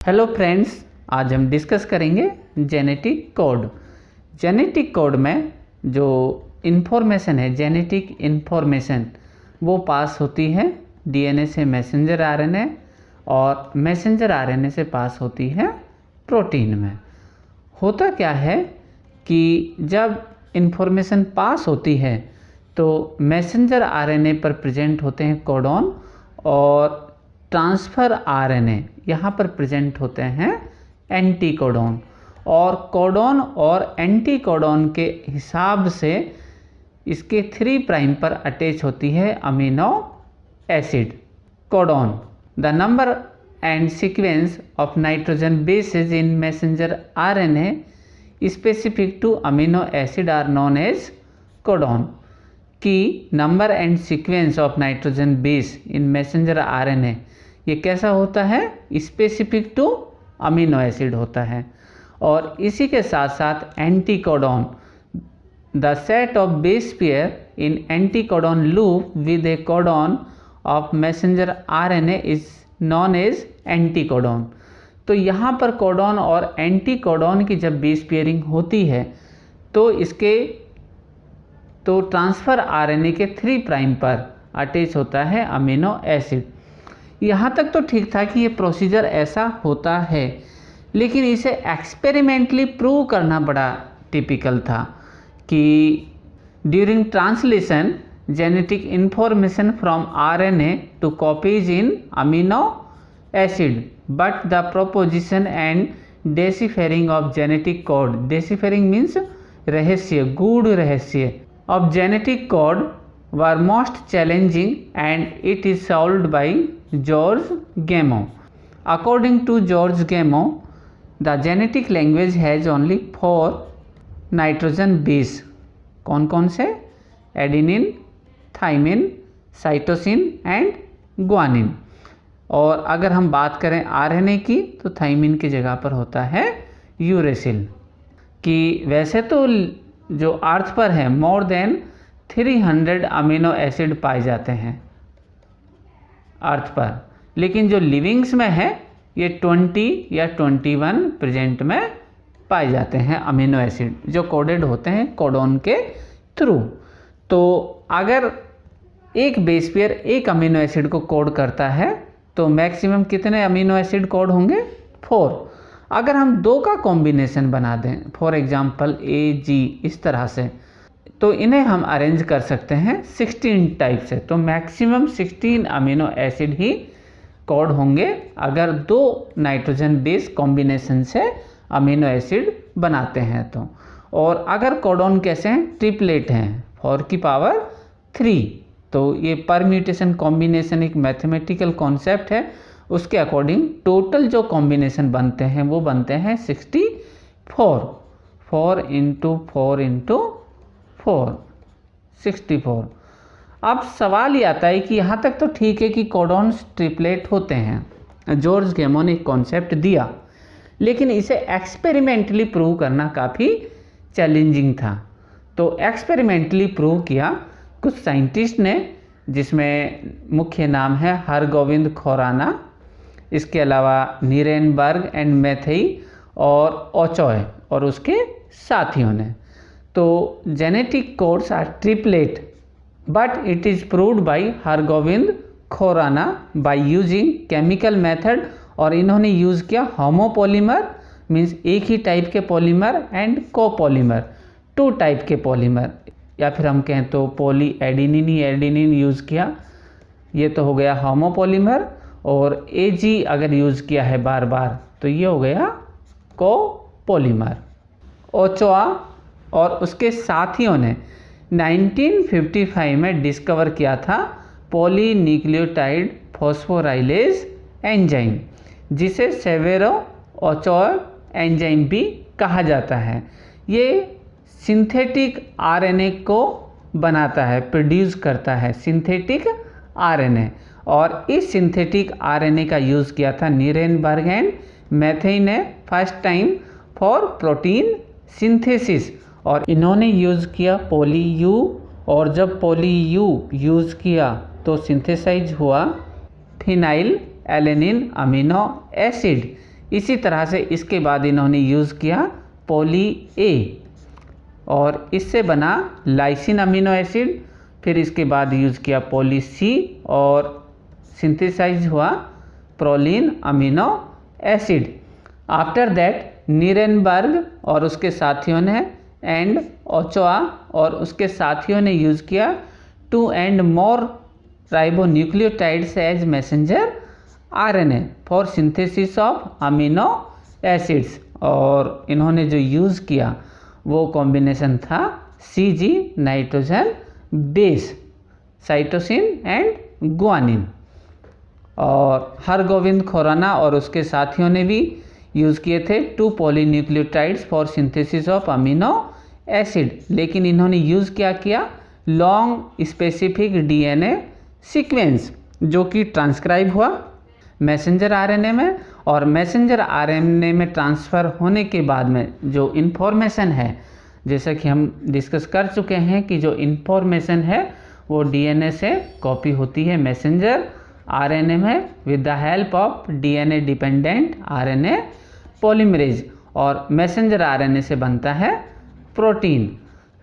Hello friends, आज हम discuss करेंगे जेनेटिक कोड। जेनेटिक कोड में जो इन्फॉर्मेशन है, जेनेटिक इन्फॉर्मेशन, वो पास होती है डीएनए से मैसेंजर आरएनए और मैसेंजर आरएनए से पास होती है प्रोटीन में। होता क्या है कि जब इन्फॉर्मेशन पास होती है तो मैसेंजर आरएनए पर प्रेजेंट होते हैं कोडॉन और ट्रांसफ़र आरएनए यहाँ पर प्रेजेंट होते हैं एंटी कोडॉन, और कोडॉन और एंटी कोडॉन के हिसाब से इसके 3 प्राइम पर अटैच होती है amino acid codon. The number and sequence of nitrogen bases in messenger RNA specific to amino acid are known as codon. कि number and sequence of nitrogen base in messenger RNA ये कैसा होता है, specific to amino acid होता है। और इसी के साथ साथ anticodon, the set of base pair in anticodon loop with a codon of messenger RNA is known as anticodon. तो यहाँ पर कोडॉन और एंटी कोडॉन की जब बेस पेयरिंग होती है तो ट्रांसफ़र आरएनए के 3 प्राइम पर अटैच होता है अमीनो एसिड। यहाँ तक तो ठीक था कि ये प्रोसीजर ऐसा होता है, लेकिन इसे एक्सपेरिमेंटली प्रूव करना बड़ा टिपिकल था कि during translation genetic information from RNA to copies in amino acid, but the proposition and deciphering of genetic code, deciphering means रहस्य, गूढ़ रहस्य of genetic code were most challenging, and it is solved by George Gamow. According to George Gamow, the genetic language has only 4 nitrogen base. कौन कौन से? Adenine, thymine, cytosine and guanine. और अगर हम बात करें आरएनए की तो थाइमिन की जगह पर होता है यूरेसिल। कि वैसे तो जो अर्थ पर है मोर देन 300 अमीनो एसिड पाए जाते हैं अर्थ पर, लेकिन जो लिविंग्स में है ये 20 या 21 प्रेजेंट में पाए जाते हैं अमीनो एसिड, जो कोडेड होते हैं कोडॉन के थ्रू। तो अगर एक बेस पेयर एक अमीनो एसिड को कोड करता है तो मैक्सिमम कितने अमीनो एसिड कोड होंगे? 4। अगर हम 2 का कॉम्बिनेशन बना दें, फॉर एग्जांपल AG इस तरह से, तो इन्हें हम अरेंज कर सकते हैं 16 टाइप से। तो मैक्सिमम 16 अमीनो एसिड ही कोड होंगे अगर 2 नाइट्रोजन बेस कॉम्बिनेशन से अमीनो एसिड बनाते हैं तो। और अगर कोडॉन कैसे हैं? ट्रिपलेट हैं 4 की पावर 3। तो ये परम्यूटेशन कॉम्बिनेशन एक मैथमेटिकल कॉन्सेप्ट है, उसके अकॉर्डिंग टोटल जो कॉम्बिनेशन बनते हैं वो बनते हैं 64। 4 × 4 × 4 64। अब सवाल ये आता है कि यहाँ तक तो ठीक है कि कोडॉन्स ट्रिपलेट होते हैं, जॉर्ज गैमो ने एक कॉन्सेप्ट दिया, लेकिन इसे एक्सपेरिमेंटली प्रूव करना काफ़ी चैलेंजिंग था। तो एक्सपेरिमेंटली प्रूव किया कुछ साइंटिस्ट ने, जिसमें मुख्य नाम है हरगोविंद खुराना, इसके अलावा नीरेनबर्ग एंड मैथेई और ओचॉय और उसके साथियों ने। तो genetic codes are triplet, but it is proved by Hargobind Khorana by using chemical method. और इन्होंने यूज़ किया होमोपॉलीमर, मीन्स एक ही टाइप के पॉलीमर, एंड कोपॉलीमर 2 टाइप के पॉलीमर, या फिर हम कहें तो पॉली एडिनिन ही एडिनिन यूज़ किया, ये तो हो गया होमोपॉलीमर। और AG अगर यूज़ किया है बार बार तो ये हो गया कोपॉलीमर। ओचोआ और उसके साथियों ने 1955 में डिस्कवर किया था पॉलीन्यूक्लियोटाइड फॉस्फोराइलेज एंजाइम, जिसे सेवेरो-ओचोआ एंजाइम भी कहा जाता है। ये सिंथेटिक आरएनए को बनाता है, प्रोड्यूस करता है सिंथेटिक आरएनए। और इस सिंथेटिक आरएनए का यूज़ किया था नीरेनबर्ग एंड मैथेई ने first time for protein synthesis. और इन्होंने यूज़ किया पॉली यू, और जब पॉली यू यूज़ किया तो सिंथेसाइज हुआ फिनाइल एलेनिन अमीनो एसिड। इसी तरह से इसके बाद इन्होंने यूज़ किया पॉली ए और इससे बना लाइसिन अमीनो एसिड। फिर इसके बाद यूज़ किया पॉली सी और सिंथेसाइज हुआ proline amino acid. After that Nirenberg और उसके साथियों ने एंड ओचोआ और उसके साथियों ने यूज़ किया 2 and more ribonucleotides as messenger RNA for synthesis of amino acids. और इन्होंने जो यूज़ किया वो कॉम्बिनेशन था CG nitrogen base, cytosine and guanine. और हरगोविंद खुराना और उसके साथियों ने भी यूज़ किए थे 2 polynucleotides for synthesis of amino acid. लेकिन इन्होंने यूज़ क्या किया, लॉन्ग स्पेसिफिक DNA सीक्वेंस जो कि ट्रांसक्राइब हुआ मैसेंजर आरएनए में। और मैसेंजर आरएनए में ट्रांसफ़र होने के बाद में जो इन्फॉर्मेशन है, जैसा कि हम डिस्कस कर चुके हैं कि जो इन्फॉर्मेशन है वो DNA से कॉपी होती है मैसेंजर आरएनए में with the help of DNA dependent RNA polymerase. और मैसेंजर आरएनए से बनता है प्रोटीन।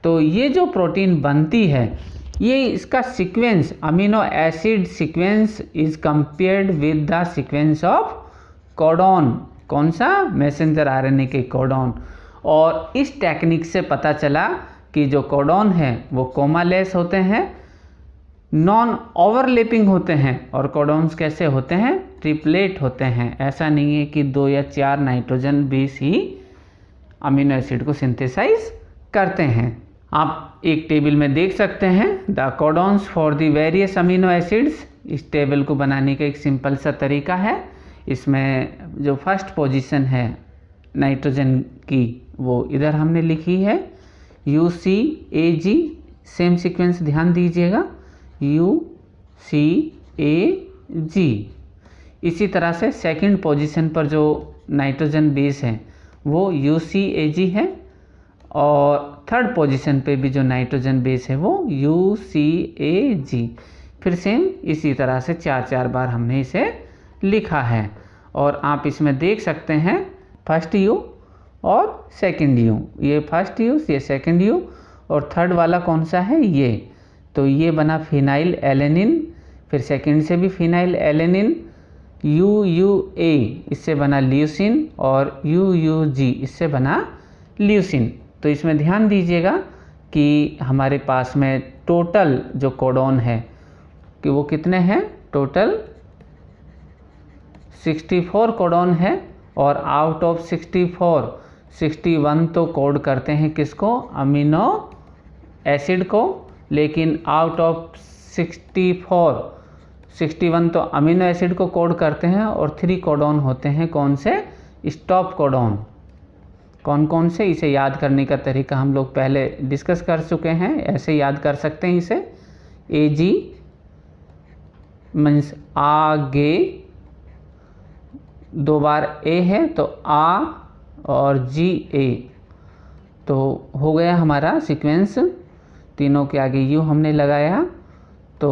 तो ये जो प्रोटीन बनती है ये इसका sequence amino acid sequence is compared with the sequence of codon. कौन सा, मैसेंजर आरएनए के कोडॉन। और इस टेक्निक से पता चला कि जो कोडॉन है वो कोमालेस होते हैं, नॉन ओवरलैपिंग होते हैं। और कोडॉन्स कैसे होते हैं, ट्रिपलेट होते हैं। ऐसा नहीं है कि 2 या 4 नाइट्रोजन बेस ही अमीनो एसिड को सिंथेसाइज करते हैं। आप एक टेबल में देख सकते हैं the codons for the various amino acids. इस टेबल को बनाने का एक सिंपल सा तरीका है। इसमें जो फर्स्ट पोजीशन है नाइट्रोजन की वो इधर हमने लिखी है UCAG, सेम सीक्वेंस ध्यान दीजिएगा UCAG। इसी तरह से सेकंड पोजीशन पर जो नाइट्रोजन बेस है वो UCAG है। और थर्ड पोजीशन पे भी जो नाइट्रोजन बेस है वो UCAG। फिर सेम इसी तरह से 4 बार हमने इसे लिखा है। और आप इसमें देख सकते हैं फर्स्ट U और सेकंड U, ये फर्स्ट U, ये सेकंड U और थर्ड वाला कौन सा है ये। तो ये बना फिनाइल एलेनिन, फिर सेकंड से भी फिनाइल एलेनिन, UUA इससे बना ल्यूसिन और UUG इससे बना ल्यूसिन। तो इसमें ध्यान दीजिएगा कि हमारे पास में टोटल जो कोडॉन है कि वो कितने हैं, टोटल 64 कोडॉन है। और आउट ऑफ 64 61 तो कोड करते हैं किसको, अमीनो एसिड को। लेकिन आउट ऑफ 64 61 तो अमीनो एसिड को कोड करते हैं और 3 कोडॉन होते हैं कौन से, स्टॉप कोडॉन। कौन कौन से, इसे याद करने का तरीका हम लोग पहले डिस्कस कर चुके हैं। ऐसे याद कर सकते हैं इसे, AG मीन्स आगे, 2 बार A है तो आ और GA। तो हो गया हमारा सीक्वेंस, तीनों के आगे U हमने लगाया तो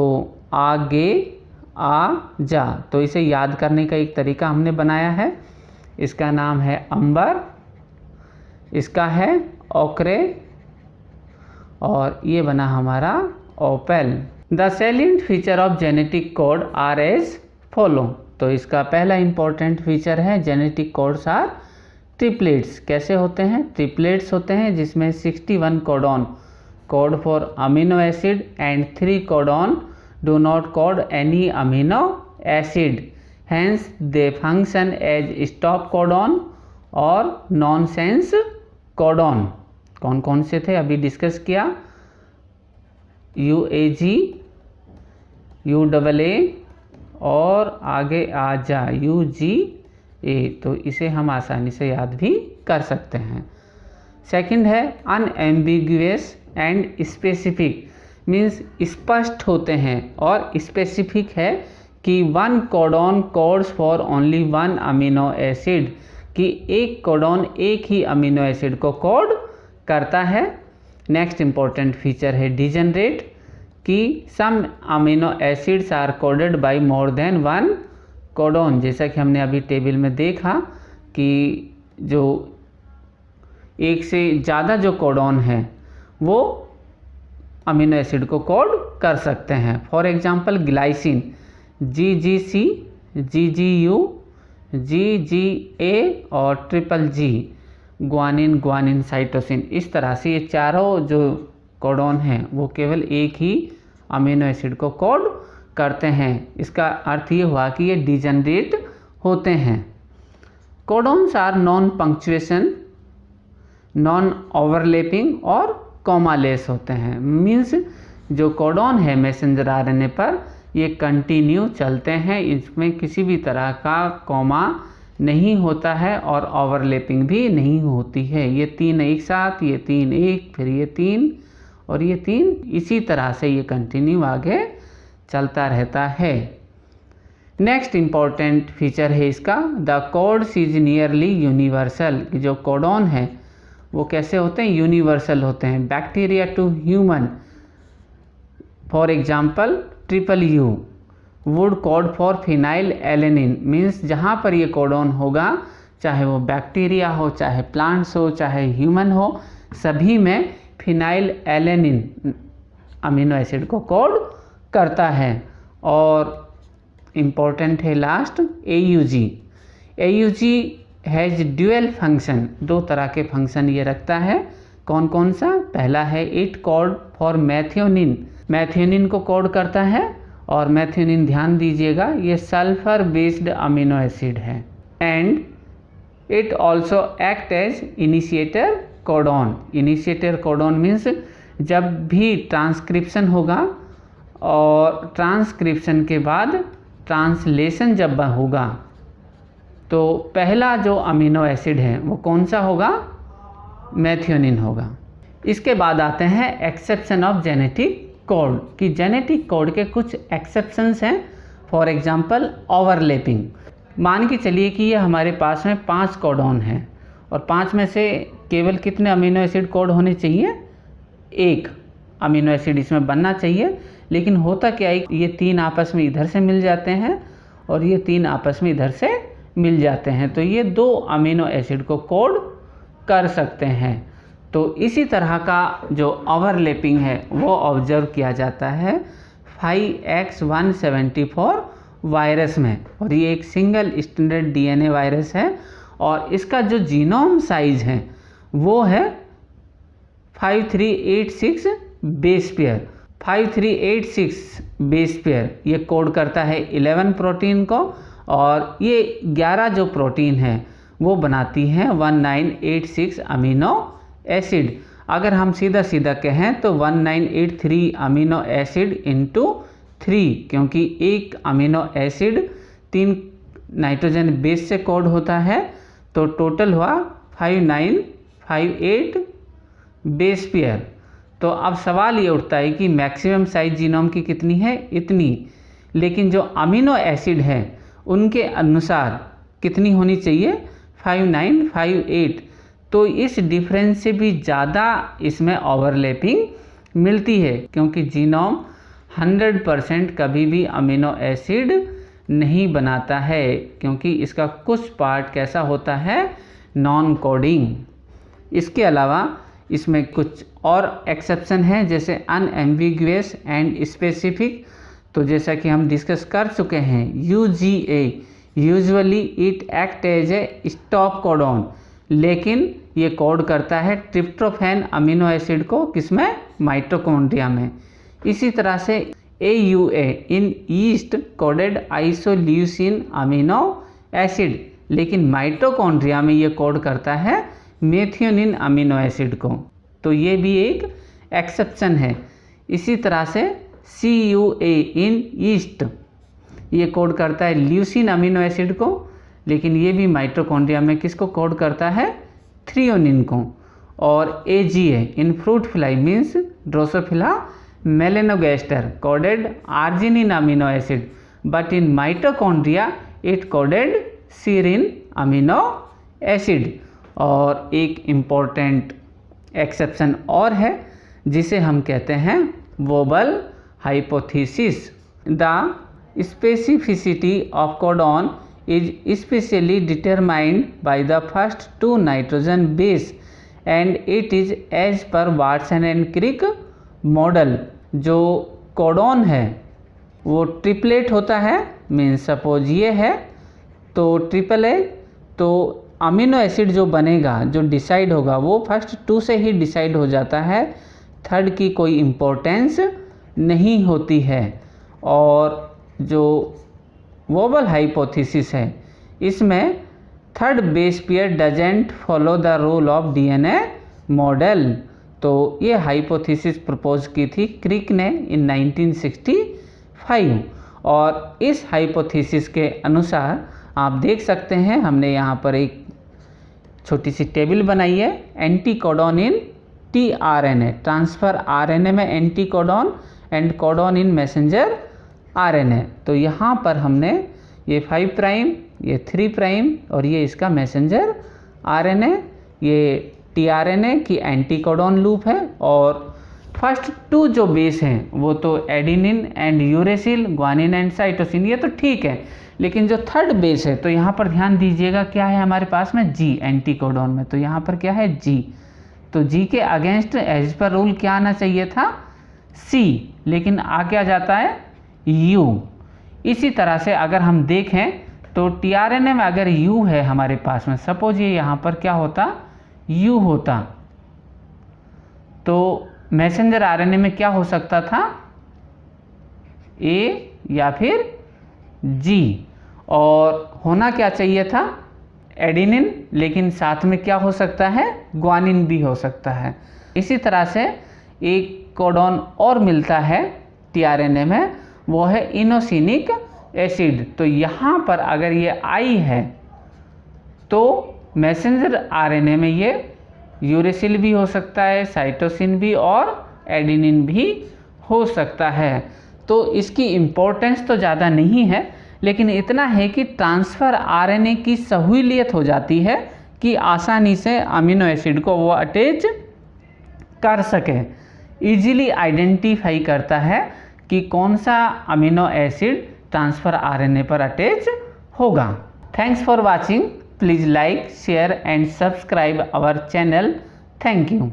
आगे आ जा। तो इसे याद करने का एक तरीका हमने बनाया है। इसका नाम है अंबर, इसका है ओक्रे और ये बना हमारा ओपेल। The salient feature of genetic code are as follow. तो इसका पहला इंपॉर्टेंट फीचर है जेनेटिक कोड्स आर ट्रिपलेट्स। कैसे होते हैं, ट्रिपलेट्स होते हैं जिसमें 61 codon code for amino acid and 3 codon do not code any amino acid, hence they function as stop codon और नॉनसेंस कोडॉन। कौन कौन से थे अभी डिस्कस किया, UAG, UAA और आगे आ जा UGA। तो इसे हम आसानी से याद भी कर सकते हैं। सेकंड है अनएम्बिगुअस एंड स्पेसिफिक, मीन्स स्पष्ट होते हैं और स्पेसिफिक है कि 1 codon codes for only 1 amino acid, कि एक कोडॉन एक ही अमीनो एसिड को कोड करता है। नेक्स्ट इंपॉर्टेंट फीचर है डिजेनरेट, कि some amino acids are coded by more than 1 codon. जैसा कि हमने अभी टेबल में देखा कि जो एक से ज़्यादा जो कोडॉन है वो अमीनो एसिड को कोड कर सकते हैं। For example glycine GGC, GGU, GGA और GGG, ग्वानिन, ग्वानिन, साइटोसिन, इस तरह से ये चारों जो कोडॉन हैं वो केवल एक ही अमीनो एसिड को कोड करते हैं। इसका अर्थ ये हुआ कि ये डिजेनरेट होते हैं। Codons are non punctuation, non overlapping और कॉमालेस होते हैं। मीन्स जो कोडॉन है मैसेंजर आरएनए पर ये कंटिन्यू चलते हैं, इसमें किसी भी तरह का कॉमा नहीं होता है और ओवरलैपिंग भी नहीं होती है। ये 3 एक साथ, ये 3 एक, फिर ये 3 और ये 3, इसी तरह से ये कंटिन्यू आगे चलता रहता है। नेक्स्ट इम्पॉर्टेंट फीचर है इसका, the codes is nearly universal. जो कोडॉन है वो कैसे होते हैं, यूनिवर्सल होते हैं, bacteria to human. For example UU would code for phenylalanine, means जहाँ पर ये कोडॉन होगा, चाहे वो बैक्टीरिया हो, चाहे प्लांट्स हो, चाहे ह्यूमन हो, सभी में फिनाइल एलेनिन अमीनो एसिड को कोड करता है। और इम्पॉर्टेंट है last AUG। AUG has dual function, 2 तरह के फंक्शन ये रखता है। कौन कौन सा, पहला है it code for methionine, methionine को कोड करता है। और मैथियोनिन ध्यान दीजिएगा ये सल्फर बेस्ड अमीनो एसिड है। And it also act as initiator codon. Initiator codon means जब भी ट्रांसक्रिप्शन होगा और ट्रांसक्रिप्शन के बाद ट्रांसलेशन जब होगा तो पहला जो अमीनो एसिड है वो कौन सा होगा, मैथियोनिन होगा। इसके बाद आते हैं एक्सेप्शन ऑफ जेनेटिक कोड, कि जेनेटिक कोड के कुछ एक्सेप्शंस हैं। फॉर एग्जांपल ओवरलैपिंग, मान के चलिए कि ये हमारे पास में 5 कोडॉन हैं और 5 में से केवल कितने अमीनो एसिड कोड होने चाहिए, 1 अमीनो एसिड इसमें बनना चाहिए। लेकिन होता क्या है, ये 3 आपस में इधर से मिल जाते हैं और ये 3 आपस में इधर से मिल जाते हैं, तो ये 2 अमीनो एसिड को कोड कर सकते हैं। तो इसी तरह का जो ओवरलैपिंग है वो ऑब्जर्व किया जाता है 5X174 वायरस में, और ये एक सिंगल स्टैंडर्ड DNA वायरस है और इसका जो जीनोम साइज है वो है 5386 बेस पेयर। 5386 बेस पेयर ये कोड करता है 11 प्रोटीन को, और ये 11 जो प्रोटीन है वो बनाती हैं 1986 अमीनो एसिड। अगर हम सीधा सीधा कहें तो 1983 अमीनो एसिड इंटू 3, क्योंकि एक अमीनो एसिड 3 नाइट्रोजन बेस से कोड होता है, तो टोटल हुआ 5958 बेस पेयर। तो अब सवाल ये उठता है कि मैक्सिमम साइज जीनोम की कितनी है, इतनी, लेकिन जो अमीनो एसिड है उनके अनुसार कितनी होनी चाहिए, 5958। तो इस डिफरेंस से भी ज़्यादा इसमें ओवरलैपिंग मिलती है, क्योंकि जीनोम 100% कभी भी अमीनो एसिड नहीं बनाता है, क्योंकि इसका कुछ पार्ट कैसा होता है, नॉन कोडिंग। इसके अलावा इसमें कुछ और एक्सेप्शन हैं, जैसे अनएम्बिगुअस एंड स्पेसिफिक। तो जैसा कि हम डिस्कस कर चुके हैं, UGA usually it act as a stop codon, लेकिन ये कोड करता है ट्रिप्टोफैन अमीनो एसिड को, किसमें, माइटोकॉन्ड्रिया में। इसी तरह से AUA in yeast coded isoleucine amino acid, लेकिन माइटोकॉन्ड्रिया में ये कोड करता है मेथियोनिन अमीनो एसिड को, तो ये भी एक एक्सेप्शन है। इसी तरह से CUA इन ईस्ट ये कोड करता है ल्यूसिन अमीनो एसिड को, लेकिन ये भी माइटोकॉन्ड्रिया में किसको कोड करता है, थ्रियोनिन को। और AGA in fruit fly means drosophila melanogaster coded arginine amino acid, but in mitochondria it coded serine amino acid. और एक इम्पॉर्टेंट एक्सेप्शन और है जिसे हम कहते हैं wobble hypothesis. The specificity of codon is specially determined by the first two nitrogen base and it is as per Watson and Crick model. जो codon है वो ट्रिपलेट होता है, मीन्स सपोज ये है तो ट्रिपल है, तो अमीनो एसिड जो बनेगा, जो डिसाइड होगा वो फर्स्ट टू से ही डिसाइड हो जाता है, थर्ड की कोई इम्पोर्टेंस नहीं होती है। और जो वोबल हाइपोथेसिस है इसमें third base pair doesn't follow the rule of DNA model. तो ये हाइपोथेसिस प्रपोज की थी क्रिक ने इन 1965 और इस हाइपोथेसिस के अनुसार आप देख सकते हैं हमने यहाँ पर एक छोटी सी टेबल बनाई है। एंटीकोडॉन इन टीआरएनए, ट्रांसफर आरएनए में anticodon and codon in messenger RNA. तो यहाँ पर हमने ये 5 प्राइम, ये 3 प्राइम और ये इसका मैसेंजर आरएनए, ये टीआरएनए की एंटीकोडॉन लूप है। और फर्स्ट टू जो बेस हैं वो तो adenine and uracil, guanine and cytosine, ये तो ठीक है, लेकिन जो थर्ड बेस है तो यहाँ पर ध्यान दीजिएगा क्या है हमारे पास में, जी एंटीकोडॉन में। तो यहाँ पर क्या है, जी। तो जी के अगेंस्ट एज पर रूल क्या आना चाहिए था, सी, लेकिन आ क्या जाता है, यू। इसी तरह से अगर हम देखें तो टीआरएनए में अगर यू है हमारे पास में, सपोज ये यहाँ पर क्या होता, यू होता, तो मैसेंजर आरएनए में क्या हो सकता था, ए या फिर जी। और होना क्या चाहिए था, एडिनिन, लेकिन साथ में क्या हो सकता है, ग्वानिन भी हो सकता है। इसी तरह से एक कोडॉन और मिलता है टीआरएनए में, वो है इनोसिनिक एसिड। तो यहाँ पर अगर ये आई है तो मैसेंजर आरएनए में ये यूरेसिल भी हो सकता है, साइटोसिन भी और एडिनिन भी हो सकता है। तो इसकी इम्पोर्टेंस तो ज़्यादा नहीं है, लेकिन इतना है कि ट्रांसफ़र आरएनए की सहूलियत हो जाती है कि आसानी से अमीनो एसिड को वो अटैच कर सके, इजीली आइडेंटिफाई करता है कि कौन सा अमीनो एसिड ट्रांसफ़र आरएनए पर अटैच होगा। Thanks for watching, please like, share and subscribe our channel. Thank you.